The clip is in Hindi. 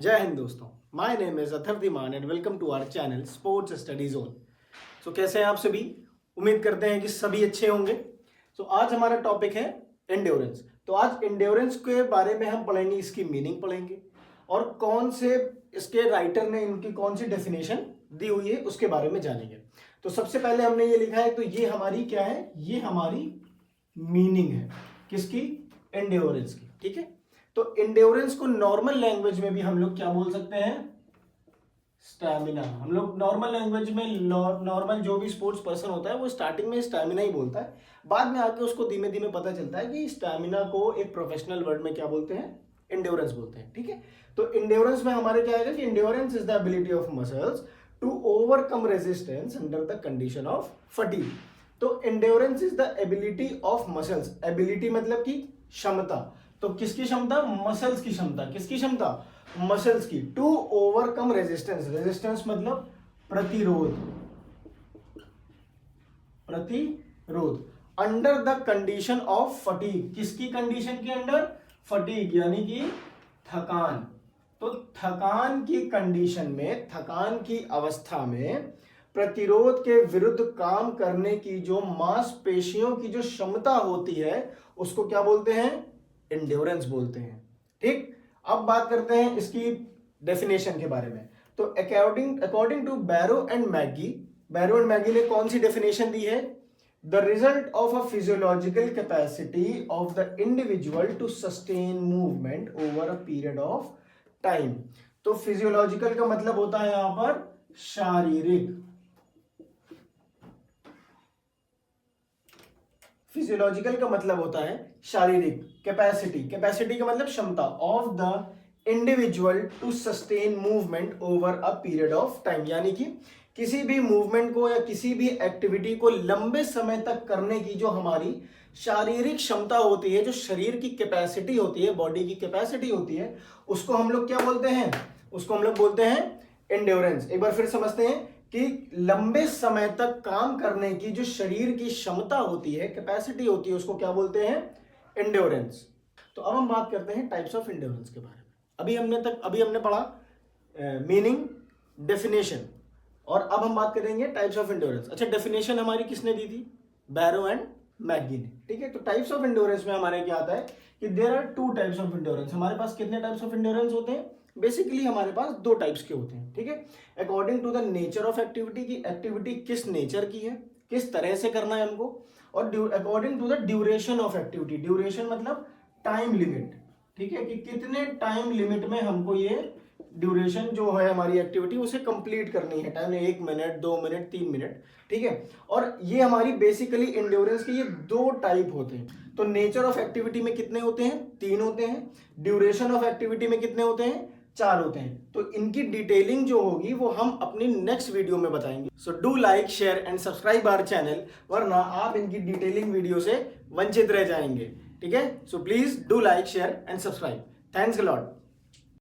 जय हिंद दोस्तों, my name is Atharvaman and welcome to our channel sports study zone. So कैसे हैं आप सभी? उम्मीद करते हैं कि सभी अच्छे होंगे। सो आज हमारा टॉपिक है एंड्योरेंस। तो आज एंड्योरेंस के बारे में हम पढ़ेंगे, इसकी मीनिंग पढ़ेंगे और कौन से इसके राइटर ने इनकी कौन सी डेफिनेशन दी हुई है उसके बारे में जानेंगे। तो सबसे पहले हमने ये लिखा है, तो ये हमारी क्या है, ये हमारी मीनिंग है किसकी, एंड्योरेंस की। ठीक है, तो एंड्योरेंस को नॉर्मल लैंग्वेज में भी हम लोग क्या बोल सकते हैं, स्टैमिना। हम लोग नॉर्मल लैंग्वेज में नॉर्मल जो भी स्पोर्ट्स पर्सन होता है वो स्टार्टिंग में स्टैमिना ही बोलता है, बाद में आके उसको धीमे धीमे पता चलता है कि स्टैमिना को एक प्रोफेशनल वर्ड में क्या बोलते हैं, एंड्योरेंस बोलते हैं। ठीक है, तो एंड्योरेंस में हमारे क्या आएगा कि endurance is the ability of muscles to overcome resistance under the condition of fatigue. तो endurance is the ability of muscles. Ability मतलब की क्षमता, तो किसकी क्षमता, मसल्स की क्षमता। किसकी क्षमता, मसल्स की। टू ओवरकम रेजिस्टेंस, रेजिस्टेंस मतलब प्रतिरोध, प्रतिरोध under the condition of fatigue. किसकी कंडीशन के अंडर, फटीग यानी कि थकान। तो थकान की कंडीशन में, थकान की अवस्था में प्रतिरोध के विरुद्ध काम करने की जो मांसपेशियों की जो क्षमता होती है उसको क्या बोलते हैं, एंड्योरेंस बोलते हैं। ठीक, अब बात करते हैं इसकी डेफिनेशन के बारे में। तो according to Barrow and McGee ने कौन सी डेफिनेशन दी है, the result of a physiological capacity of the individual to sustain movement over a period of time. तो फिजियोलॉजिकल का मतलब होता है यहां पर शारीरिक, फिजियोलॉजिकल का मतलब होता है शारीरिक, कैपेसिटी, कैपेसिटी का मतलब क्षमता, of the individual to sustain movement over a period of time. यानी कि किसी भी मूवमेंट को या किसी भी एक्टिविटी को लंबे समय तक करने की जो हमारी शारीरिक क्षमता होती है, जो शरीर की कैपेसिटी होती है, बॉडी की कैपेसिटी होती है, उसको हम लोग क्या बोलते हैं, उसको हम लोग बोलते हैं एंड्योरेंस। एक बार फिर समझते हैं कि लंबे समय तक काम करने की जो शरीर की क्षमता होती है, कैपेसिटी होती है, उसको क्या बोलते हैं, एंड्योरेंस। तो अब हम बात करते हैं टाइप्स ऑफ एंड्योरेंस के बारे में। अभी हमने पढ़ा मीनिंग, डेफिनेशन, और अब हम बात करेंगे टाइप्स ऑफ एंड्योरेंस। अच्छा, डेफिनेशन हमारी किसने दी थी, बैरो एंड मैगी ने। ठीक है, तो टाइप्स ऑफ एंड्योरेंस में हमारे क्या आता है कि there are two types of endurance. हमारे पास कितने टाइप्स ऑफ एंड्योरेंस होते हैं, बेसिकली हमारे पास दो टाइप्स के होते हैं। ठीक है, according to the nature of activity, की एक्टिविटी किस नेचर की है, किस तरह से करना है हमको, और according to the duration of activity. Duration मतलब टाइम लिमिट। ठीक है, कि कितने टाइम लिमिट में हमको ये ड्यूरेशन जो है हमारी एक्टिविटी उसे कंप्लीट करनी है, टाइम 1 मिनट, 2 मिनट, 3 मिनट। ठीक है, और ये हमारी बेसिकली एंड्योरेंस के ये दो टाइप होते हैं। तो नेचर ऑफ एक्टिविटी में कितने होते हैं, 3 होते हैं। ड्यूरेशन ऑफ एक्टिविटी में कितने होते हैं, 4 होते हैं। तो इनकी डिटेलिंग जो होगी वो हम अपनी नेक्स्ट वीडियो में बताएंगे। So do like, share and subscribe our channel, वरना आप इनकी डिटेलिंग वीडियो से वंचित रह जाएंगे। ठीक है, so please do like, share and subscribe. Thanks a lot.